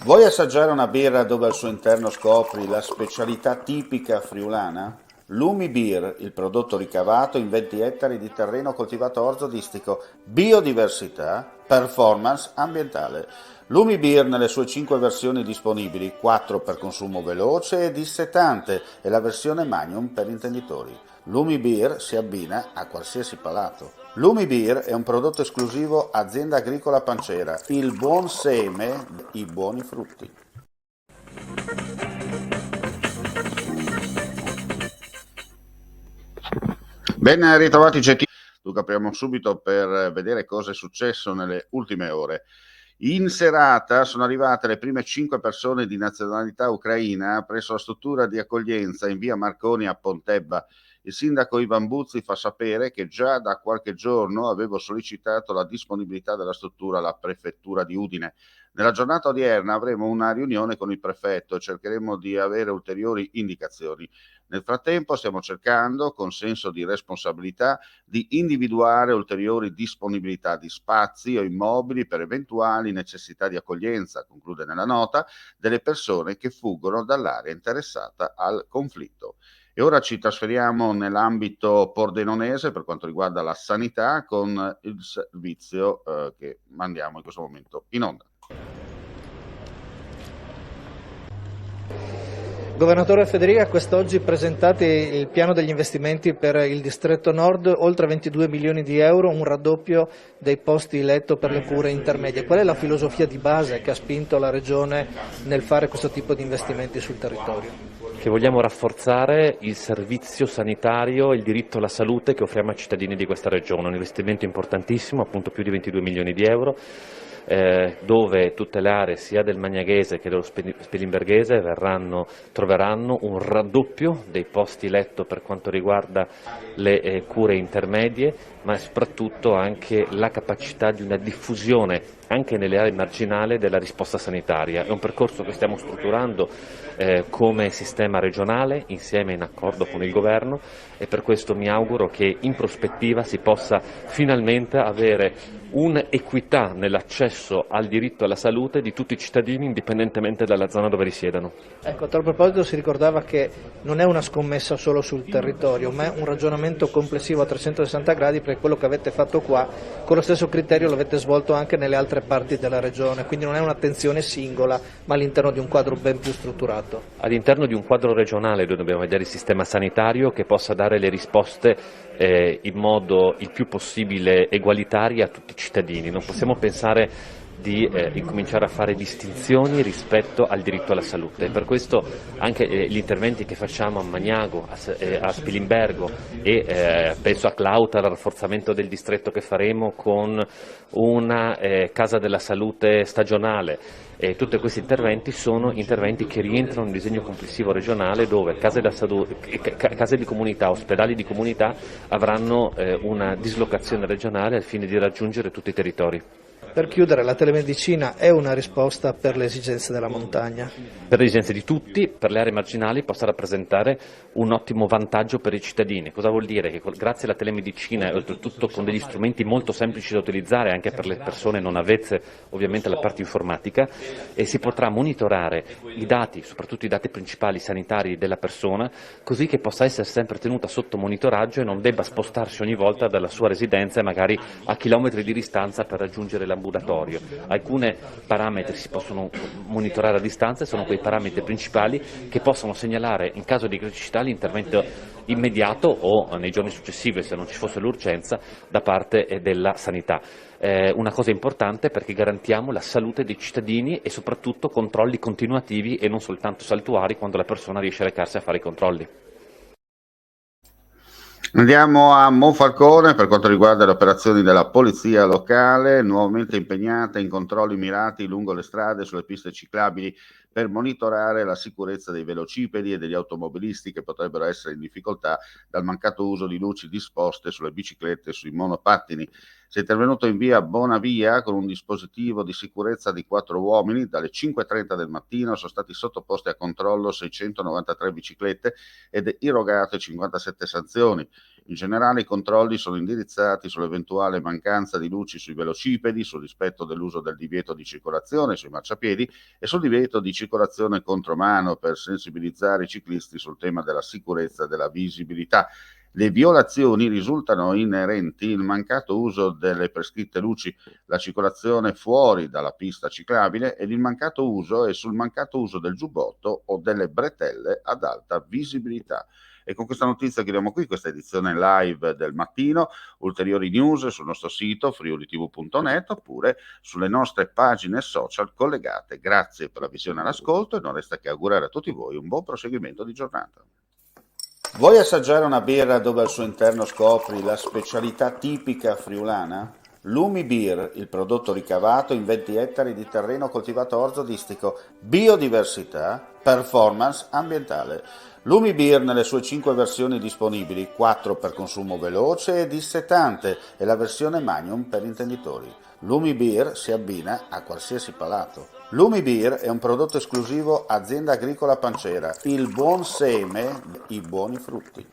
Vuoi assaggiare una birra dove al suo interno scopri la specialità tipica friulana? Lumi Beer, il prodotto ricavato in 20 ettari di terreno coltivato orzodistico, biodiversità, performance ambientale. Lumi Beer nelle sue 5 versioni disponibili, 4 per consumo veloce e dissetante e la versione Magnum per intenditori. Lumi Beer si abbina a qualsiasi palato. Lumi Beer è un prodotto esclusivo Azienda Agricola Pancera, il buon seme, i buoni frutti. Ben ritrovati GT. Dunque apriamo subito per vedere cosa è successo nelle ultime ore. In serata sono arrivate le prime 5 persone di nazionalità ucraina presso la struttura di accoglienza in via Marconi a Pontebba. Il sindaco Ivan Buzzi fa sapere che già da qualche giorno avevo sollecitato la disponibilità della struttura alla prefettura di Udine. Nella giornata odierna avremo una riunione con il prefetto e cercheremo di avere ulteriori indicazioni. Nel frattempo stiamo cercando, con senso di responsabilità, di individuare ulteriori disponibilità di spazi o immobili per eventuali necessità di accoglienza, conclude nella nota, delle persone che fuggono dall'area interessata al conflitto. E ora ci trasferiamo nell'ambito pordenonese per quanto riguarda la sanità con il servizio che mandiamo in questo momento in onda. Governatore Federica, quest'oggi presentate il piano degli investimenti per il distretto nord, oltre 22 milioni di euro, un raddoppio dei posti letto per le cure intermedie. Qual è la filosofia di base che ha spinto la Regione nel fare questo tipo di investimenti sul territorio? Che vogliamo rafforzare il servizio sanitario e il diritto alla salute che offriamo ai cittadini di questa regione, un investimento importantissimo, appunto più di 22 milioni di euro, dove tutte le aree sia del Magnaghese che dello Spilimberghese troveranno un raddoppio dei posti letto per quanto riguarda le cure intermedie, ma soprattutto anche la capacità di una diffusione anche nelle aree marginali della risposta sanitaria. È un percorso che stiamo strutturando come sistema regionale, insieme in accordo con il Governo, e per questo mi auguro che in prospettiva si possa finalmente avere un'equità nell'accesso al diritto alla salute di tutti i cittadini indipendentemente dalla zona dove risiedono. Ecco, a tal proposito si ricordava che non è una scommessa solo sul territorio, ma è un ragionamento complessivo a 360 gradi, perché quello che avete fatto qua, con lo stesso criterio l'avete svolto anche nelle altre parti della regione, quindi non è un'attenzione singola, ma all'interno di un quadro ben più strutturato. All'interno di un quadro regionale noi dobbiamo vedere il sistema sanitario che possa dare le risposte in modo il più possibile egualitario a tutti i cittadini. Non possiamo pensare di incominciare a fare distinzioni rispetto al diritto alla salute. Per questo anche gli interventi che facciamo a Magnago, a Spilimbergo e penso a Clauta, al rafforzamento del distretto che faremo con una casa della salute stagionale. Tutti questi interventi sono interventi che rientrano nel disegno complessivo regionale, dove case di comunità, ospedali di comunità avranno una dislocazione regionale al fine di raggiungere tutti i territori. Per chiudere, la telemedicina è una risposta per le esigenze della montagna? Per le esigenze di tutti, per le aree marginali possa rappresentare un ottimo vantaggio per i cittadini. Cosa vuol dire? Che grazie alla telemedicina e oltretutto con degli strumenti molto semplici da utilizzare anche per le persone non avvezze ovviamente alla parte informatica, si potrà monitorare i dati, soprattutto i dati principali sanitari della persona, così che possa essere sempre tenuta sotto monitoraggio e non debba spostarsi ogni volta dalla sua residenza e magari a chilometri di distanza per raggiungere l'ambulatorio. Alcuni parametri si possono monitorare a distanza e sono quei parametri principali che possono segnalare in caso di criticità l'intervento immediato o nei giorni successivi, se non ci fosse l'urgenza, da parte della sanità. Una cosa importante perché garantiamo la salute dei cittadini e soprattutto controlli continuativi e non soltanto saltuari quando la persona riesce a recarsi a fare i controlli. Andiamo a Monfalcone per quanto riguarda le operazioni della polizia locale, nuovamente impegnata in controlli mirati lungo le strade e sulle piste ciclabili per monitorare la sicurezza dei velocipedi e degli automobilisti che potrebbero essere in difficoltà dal mancato uso di luci disposte sulle biciclette e sui monopattini. Si è intervenuto in via Bonavia con un dispositivo di sicurezza di 4 uomini. Dalle 5:30 del mattino sono stati sottoposti a controllo 693 biciclette ed irrogate 57 sanzioni. In generale i controlli sono indirizzati sull'eventuale mancanza di luci sui velocipedi, sul rispetto dell'uso del divieto di circolazione sui marciapiedi e sul divieto di circolazione contromano per sensibilizzare i ciclisti sul tema della sicurezza e della visibilità. Le violazioni risultano inerenti il mancato uso delle prescritte luci, la circolazione fuori dalla pista ciclabile ed il mancato uso e sul mancato uso del giubbotto o delle bretelle ad alta visibilità. E con questa notizia chiudiamo qui questa edizione live del mattino. Ulteriori news sul nostro sito friulitv.net oppure sulle nostre pagine social collegate. Grazie per la visione e l'ascolto e non resta che augurare a tutti voi un buon proseguimento di giornata. Vuoi assaggiare una birra dove al suo interno scopri la specialità tipica friulana? Lumi Beer, il prodotto ricavato in 20 ettari di terreno coltivato orzodistico, biodiversità, performance ambientale. Lumi Beer nelle sue 5 versioni disponibili, 4 per consumo veloce e dissetante e la versione Magnum per intenditori. Lumi Beer si abbina a qualsiasi palato. Lumi Beer è un prodotto esclusivo Azienda Agricola Pancera, il buon seme, i buoni frutti.